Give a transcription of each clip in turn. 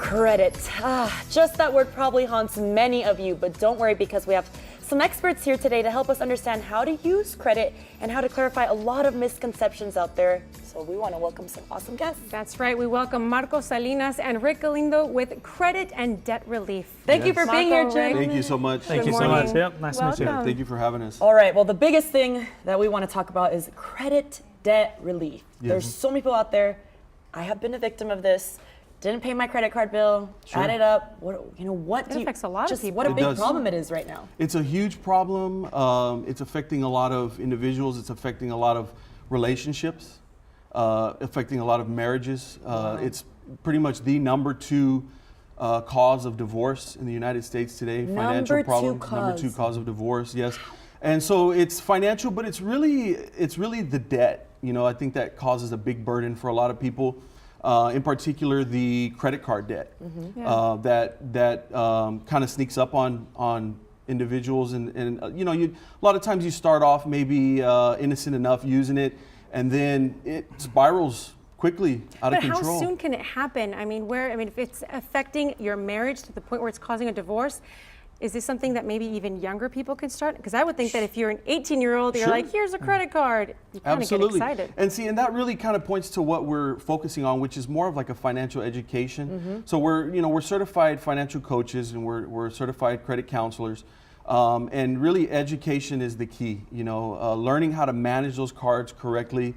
Credit. Just that word probably haunts many of you, but don't worry because we have some experts here today to help us understand how to use credit and how to clarify a lot of misconceptions out there. So we want to welcome some awesome guests. That's right. We welcome Marco Salinas and Rick Galindo with Credit and Debt Relief. Thank you for being here, Marco, Jim. Thank you so much. Thank you so much. Yep, nice to meet you. Welcome. Thank you for having us. All right, well, the biggest thing that we want to talk about is credit debt relief. There's so many people out there. I have been a victim of this. Didn't pay my credit card bill, add it up. What It affects a lot of people. What a It big does. problem it is right now. It's a huge problem. It's affecting a lot of individuals. It's affecting a lot of relationships, affecting a lot of marriages. It's pretty much the number 2 cause of divorce in the United States today. Financial problems. Number 2 cause of divorce. Yes, and so it's financial, but it's really the debt. You know, I think that causes a big burden for a lot of people. In particular, the credit card debt that kind of sneaks up on individuals, and you know, a lot of times you start off maybe innocent enough using it, and then it spirals quickly out of control. But how soon can it happen? I mean, if it's affecting your marriage to the point where it's causing a divorce, is this something that maybe even younger people can start? Because I would think that if you're an 18-year-old, you're like, here's a credit card, you kind of get excited. And that really kind of points to what we're focusing on, which is more of like a financial education. So we're certified financial coaches, and we're certified credit counselors. And really education is the key, learning how to manage those cards correctly,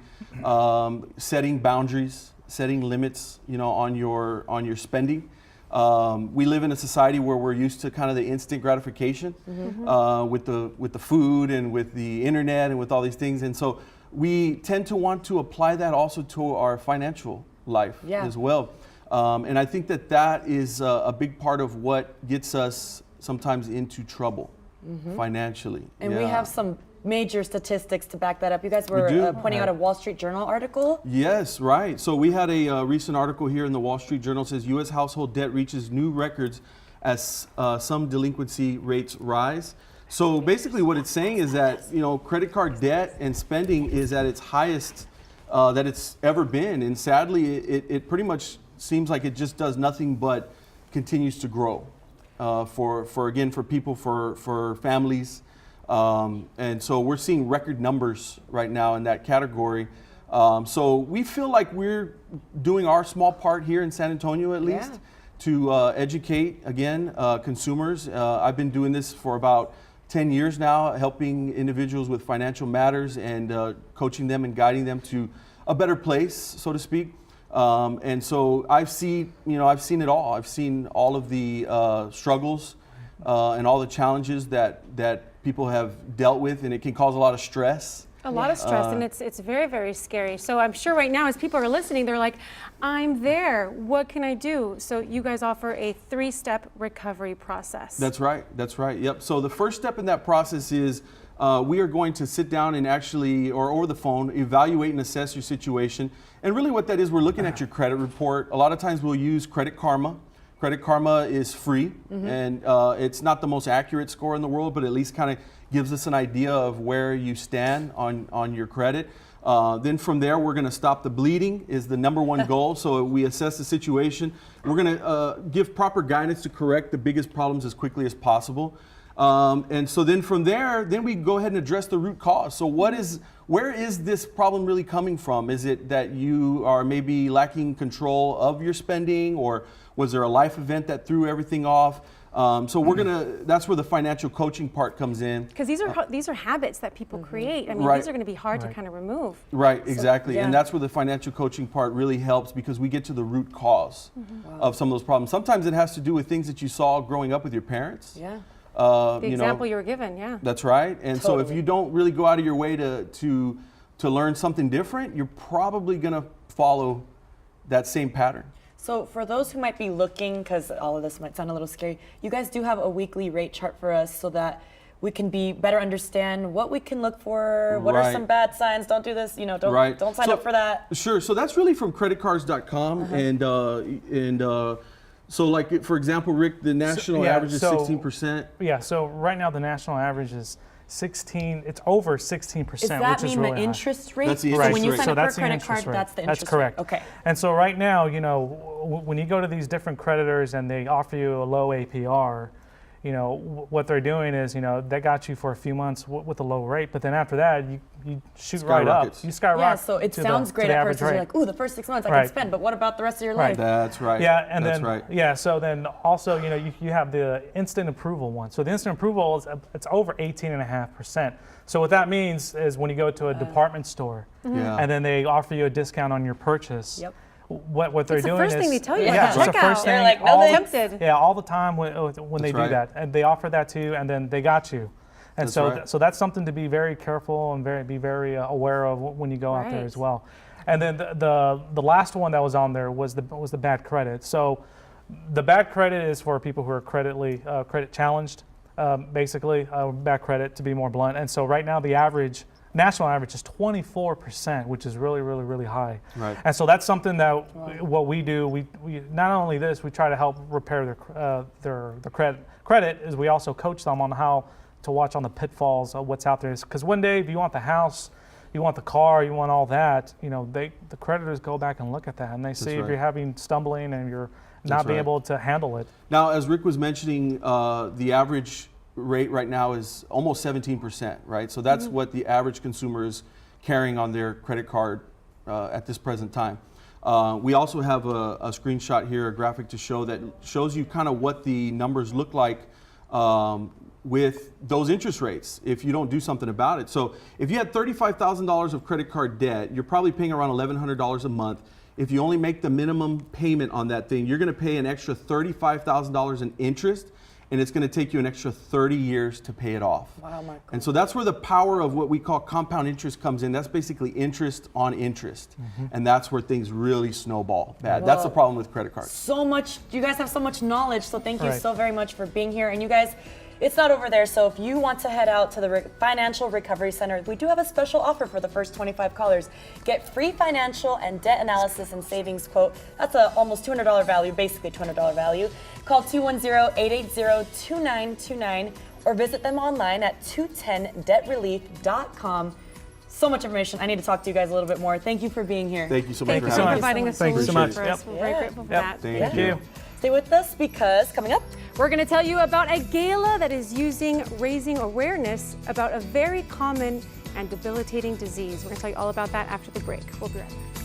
setting boundaries, setting limits, on your spending. We live in a society where we're used to kind of the instant gratification with the food and with the internet and with all these things, and so we tend to want to apply that also to our financial life as well. And I think that is a big part of what gets us sometimes into trouble financially. And we have some major statistics to back that up. You guys were pointing out a Wall Street Journal article. Yes, right. So we had a recent article here in the Wall Street Journal. It says U.S. household debt reaches new records as some delinquency rates rise. So basically what it's saying is that, credit card debt and spending is at its highest that it's ever been. And sadly, it pretty much seems like it just does nothing but continues to grow for people, for families. And so we're seeing record numbers right now in that category. So we feel like we're doing our small part here in San Antonio, at least, to educate, again, consumers. I've been doing this for about 10 years now, helping individuals with financial matters and coaching them and guiding them to a better place, so to speak. And so I've seen it all. I've seen all of the struggles and all the challenges that people have dealt with, and it can cause a lot of stress. A lot of stress, and it's very, very scary. So I'm sure right now, as people are listening, they're like, I'm there, what can I do? So you guys offer a 3-step recovery process. That's right, yep. So the first step in that process is we are going to sit down and actually, or over the phone, evaluate and assess your situation. And really what that is, we're looking at your credit report. A lot of times we'll use Credit Karma. Credit Karma is free, and it's not the most accurate score in the world, but at least kind of gives us an idea of where you stand on your credit. Then from there, we're going to stop the bleeding is the number 1 goal. So we assess the situation. We're going to give proper guidance to correct the biggest problems as quickly as possible. And so then from there, we go ahead and address the root cause. So where is this problem really coming from? Is it that you are maybe lacking control of your spending, or was there a life event that threw everything off? So that's where the financial coaching part comes in. Because these are habits that people create. I mean, these are going to be hard to kind of remove. Right, exactly. And that's where the financial coaching part really helps, because we get to the root cause of some of those problems. Sometimes it has to do with things that you saw growing up with your parents. Yeah. The example you were given, That's right. And so if you don't really go out of your way to learn something different, you're probably going to follow that same pattern. So for those who might be looking, because all of this might sound a little scary, you guys do have a weekly rate chart for us so that we can better understand what we can look for, what are some bad signs, don't do this, don't sign up for that. Sure, so that's really from creditcards.com, and so like, for example, Rick, the national average is 16%. Yeah, so right now the national average is 16. It's over 16%, Does that which is mean really the high. interest rate? That's the So interest when you rate. sign So up for a that's the credit interest card, rate. that's the interest That's correct. rate. Okay. And so right now, when you go to these different creditors and they offer you a low APR, what they're doing is, they got you for a few months with a low rate, but then after that, you shoot right up. Skyrockets. You skyrocket. Yeah, so it to sounds the, great to the at average first. You're rate. like, ooh, the first 6 months I Right. can spend, but what about the rest of your Right. life? That's right. Yeah, and That's then right. so then also you have the instant approval one. So the instant approval it's over 18.5%. So what that means is when you go to a department store Yeah. and then they offer you a discount on your purchase. Yep. What they're It's the doing first is thing they tell you yeah, at it's the checkout. first They're thing. like, no all, thanks. Tempted. yeah, all the time when they That's do right. that, and they offer that to you, and then they got you. And That's so right. so that's something to be very careful and be very aware of when you go out there Right. as well. And then the last one that was on there was the bad credit. So the bad credit is for people who are credit challenged, basically bad credit to be more blunt. And so right now the national average is 24%, which is really, really, really high. Right. And so that's something that what we do. We not only this, we try to help repair their credit. Is we also coach them on how to watch on the pitfalls of what's out there. Because one day, if you want the house, you want the car, you want all that, the creditors go back and look at that and they see if right. you're having stumbling and you're not That's being right. able to handle it. Now, as Rick was mentioning, the average rate right now is almost 17%, right? So that's what the average consumer is carrying on their credit card at this present time. We also have a screenshot here, a graphic to shows you kind of what the numbers look like with those interest rates if you don't do something about it. So if you had $35,000 of credit card debt, you're probably paying around $1,100 a month. If you only make the minimum payment on that thing, you're going to pay an extra $35,000 in interest, and it's going to take you an extra 30 years to pay it off. Wow, Michael. And so that's where the power of what we call compound interest comes in. That's basically interest on interest. And that's where things really snowball bad. That's the problem with credit cards. So much, you guys have so much knowledge, so thank you Right. so very much for being here. And you guys, it's not over there, so if you want to head out to the Financial Recovery Center, we do have a special offer for the first 25 callers. Get free financial and debt analysis and savings quote. That's a almost $200 value, basically $200 value. Call 210-880-2929 or visit them online at 210debtrelief.com. So much information. I need to talk to you guys a little bit more. Thank you for being here. Thank you so much Thank for you for having us. providing a Thank you so solution much. for us. Yep. We're very grateful for that. Thank Thank you. Stay with us because coming up, We're going to tell you about a gala that is raising awareness about a very common and debilitating disease. We're going to tell you all about that after the break. We'll be right back.